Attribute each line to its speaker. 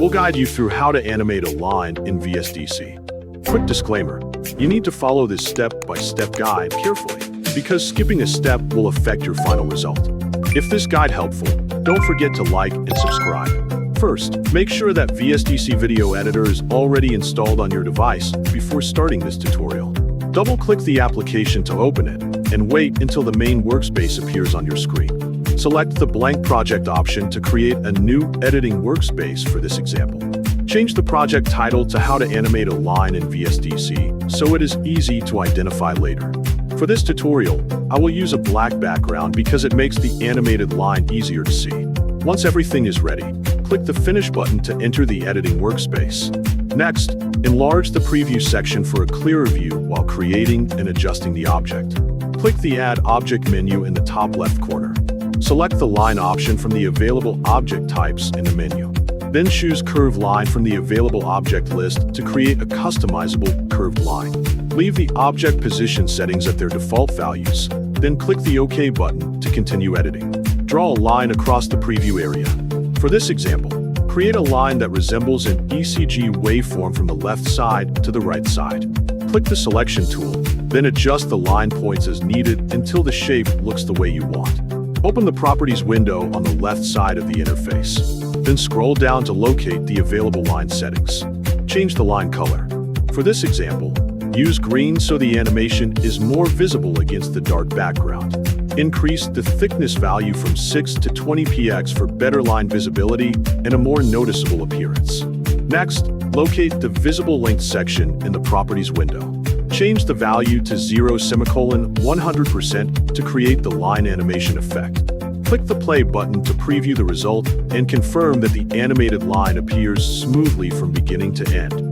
Speaker 1: We'll guide you through how to animate a line in VSDC. Quick disclaimer, you need to follow this step-by-step guide carefully, because skipping a step will affect your final result. If this guide helpful, don't forget to like and subscribe. First, make sure that VSDC Video Editor is already installed on your device before starting this tutorial. Double-click the application to open it, and wait until the main workspace appears on your screen. Select the blank project option to create a new editing workspace for this example. Change the project title to How to Animate a Line in VSDC so it is easy to identify later. For this tutorial, I will use a black background because it makes the animated line easier to see. Once everything is ready, click the Finish button to enter the editing workspace. Next, enlarge the preview section for a clearer view while creating and adjusting the object. Click the Add Object menu in the top left corner. Select the line option from the available object types in the menu. Then choose Curved Line from the available object list to create a customizable curved line. Leave the object position settings at their default values, then click the OK button to continue editing. Draw a line across the preview area. For this example, create a line that resembles an ECG waveform from the left side to the right side. Click the Selection tool, then adjust the line points as needed until the shape looks the way you want. Open the Properties window on the left side of the interface. Then scroll down to locate the available line settings. Change the line color. For this example, use green so the animation is more visible against the dark background. Increase the thickness value from 6 to 20 px for better line visibility and a more noticeable appearance. Next, locate the Visible Length section in the Properties window. Change the value to 0:100% to create the line animation effect. Click the play button to preview the result and confirm that the animated line appears smoothly from beginning to end.